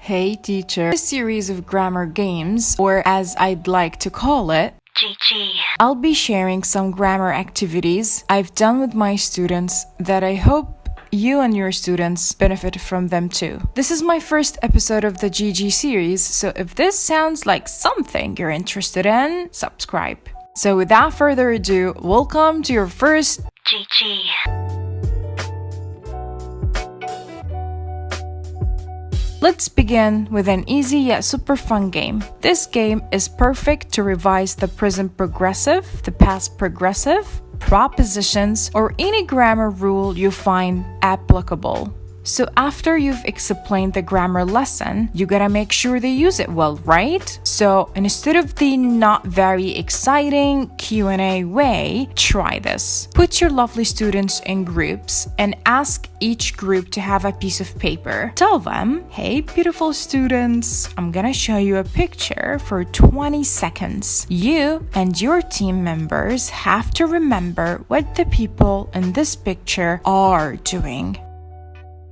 Hey teacher, a series of grammar games, or as I'd like to call it, GG. I'll be sharing some grammar activities I've done with my students that I hope you and your students benefit from them too. This is my first episode of the GG series, so if this sounds like something you're interested in, subscribe. So without further ado, welcome to your first GG. Let's begin with an easy yet super fun game. This game is perfect to revise the present progressive, the past progressive, propositions, or any grammar rule you find applicable. So after you've explained the grammar lesson, you gotta make sure they use it well, right? So instead of the not very exciting Q&A way, try this. Put your lovely students in groups and ask each group to have a piece of paper. Tell them, hey beautiful students, I'm gonna show you a picture for 20 seconds. You and your team members have to remember what the people in this picture are doing.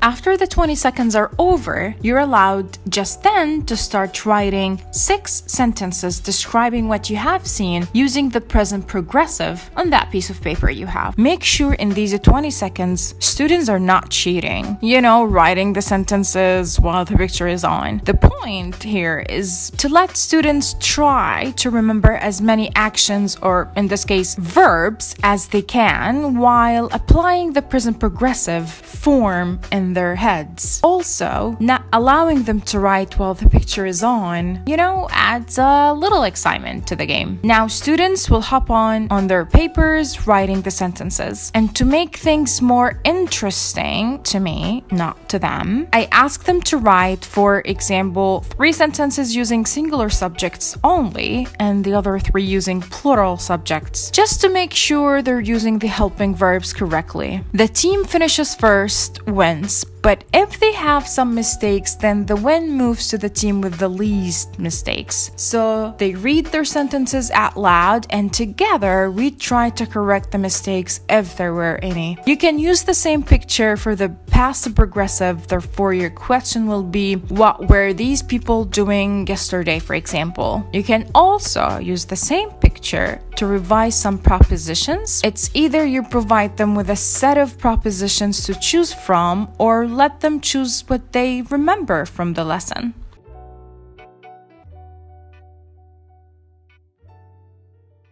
After the 20 seconds are over, you're allowed just then to start writing 6 sentences describing what you have seen using the present progressive on that piece of paper you have. Make sure in these 20 seconds, students are not cheating. Writing the sentences while the picture is on. The point here is to let students try to remember as many actions, or in this case, verbs, as they can while applying the present progressive form in their heads. Also, not allowing them to write while the picture is on, adds a little excitement to the game. Now, students will hop on their papers writing the sentences. And to make things more interesting to me, not to them, I ask them to write, for example, 3 sentences using singular subjects only and the other 3 using plural subjects, just to make sure they're using the helping verbs correctly. The team finishes first wins, but if they have some mistakes, then the win moves to the team with the least mistakes. So they read their sentences out loud, and together we try to correct the mistakes if there were any. You can use the same picture for the past progressive, therefore your question will be, what were these people doing yesterday, for example? You can also use the same picture to revise some propositions. It's either you provide them with a set of propositions to choose from, or let them choose what they remember from the lesson.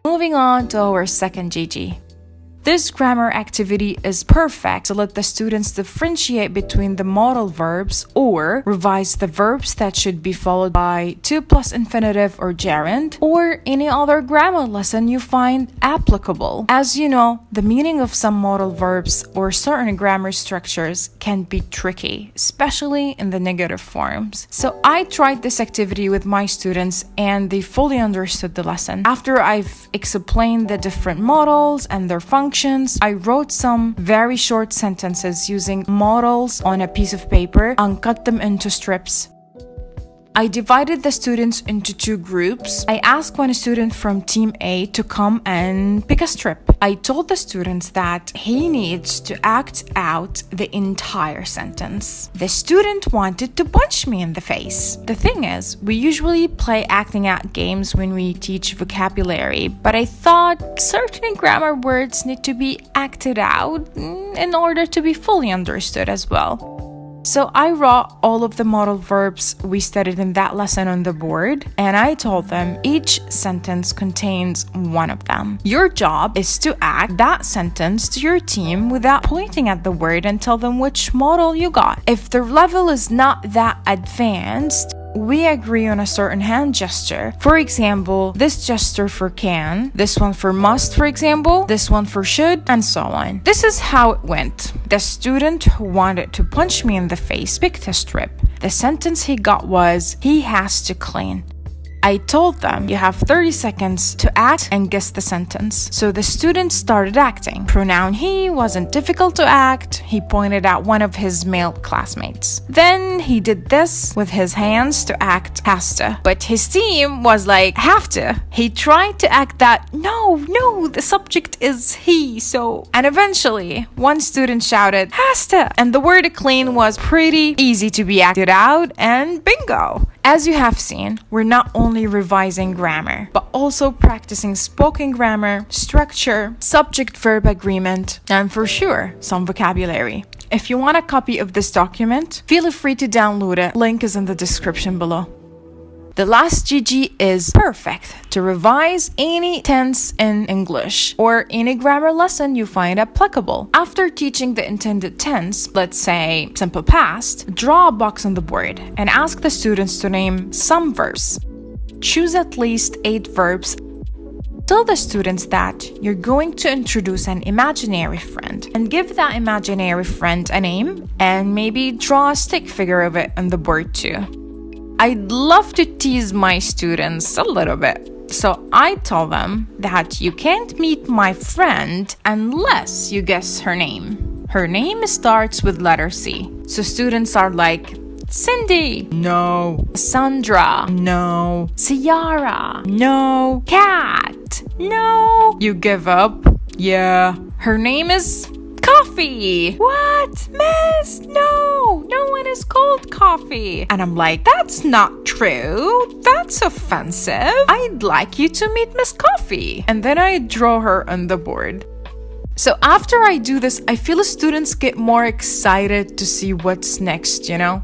Moving on to our second GG. This grammar activity is perfect to let the students differentiate between the modal verbs or revise the verbs that should be followed by 2 plus infinitive or gerund, or any other grammar lesson you find applicable. As you know, the meaning of some modal verbs or certain grammar structures can be tricky, especially in the negative forms. So I tried this activity with my students and they fully understood the lesson. After I've explained the different modals and their functions, I wrote some very short sentences using modals on a piece of paper and cut them into strips. I divided the students into 2 groups. I asked one student from Team A to come and pick a strip. I told the students that he needs to act out the entire sentence. The student wanted to punch me in the face. The thing is, we usually play acting out games when we teach vocabulary, but I thought certain grammar words need to be acted out in order to be fully understood as well. So I wrote all of the modal verbs we studied in that lesson on the board, and I told them each sentence contains one of them. Your job is to act that sentence to your team without pointing at the word and tell them which modal you got. If the level is not that advanced, we agree on a certain hand gesture. For example, this gesture for can, this one for must, for example, this one for should, and so on. This is how it went. The student who wanted to punch me in the face picked a strip. The sentence he got was, he has to clean. I told them you have 30 seconds to act and guess the sentence. So the students started acting. Pronoun he wasn't difficult to act. He pointed at one of his male classmates. Then he did this with his hands to act has to. But his team was like, have to. He tried to act that, no, the subject is he, so. And eventually, one student shouted, has to. And the word clean was pretty easy to be acted out, and bingo. As you have seen, we're not only revising grammar, but also practicing spoken grammar, structure, subject-verb agreement, and for sure, some vocabulary. If you want a copy of this document, feel free to download it. Link is in the description below. The last GG is perfect to revise any tense in English or any grammar lesson you find applicable. After teaching the intended tense, let's say simple past, draw a box on the board and ask the students to name some verbs. Choose at least 8 verbs. Tell the students that you're going to introduce an imaginary friend and give that imaginary friend a name and maybe draw a stick figure of it on the board too. I'd love to tease my students a little bit. So I tell them that you can't meet my friend unless you guess her name. Her name starts with letter C. So students are like, Cindy, no. Sandra, no. Ciara, no. Kat, no. You give up? Yeah. Her name is Coffee. What? Miss? No one is called Coffee. And I'm like, that's not true. That's offensive. I'd like you to meet Miss Coffee. And then I draw her on the board. So after I do this, I feel the students get more excited to see what's next, you know?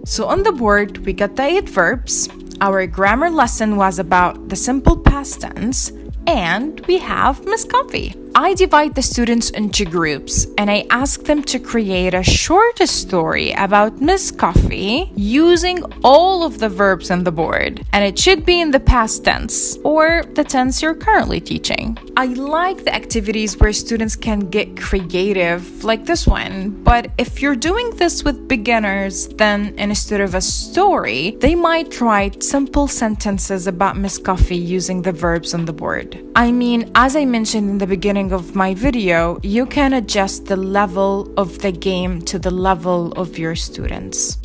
So on the board, we got the 8 verbs. Our grammar lesson was about the simple past tense. And we have Miss Coffee. I divide the students into groups and I ask them to create a short story about Miss Coffee using all of the verbs on the board. And it should be in the past tense or the tense you're currently teaching. I like the activities where students can get creative, like this one. But if you're doing this with beginners, then instead of a story, they might write simple sentences about Miss Coffee using the verbs on the board. I mean, as I mentioned in the beginning of my video, you can adjust the level of the game to the level of your students.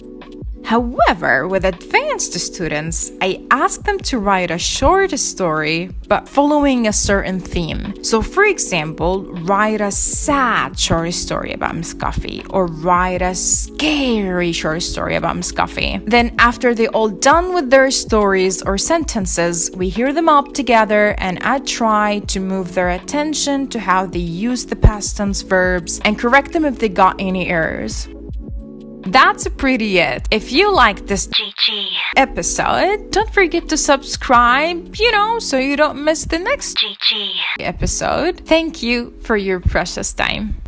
However, with advanced students, I ask them to write a short story, but following a certain theme. So for example, write a sad short story about Miss Coffee, or write a scary short story about Miss Coffee. Then after they're all done with their stories or sentences, we hear them up together and I try to move their attention to how they use the past tense verbs and correct them if they got any errors. That's pretty it. If you like this episode, don't forget to subscribe, so you don't miss the next episode. Thank you for your precious time.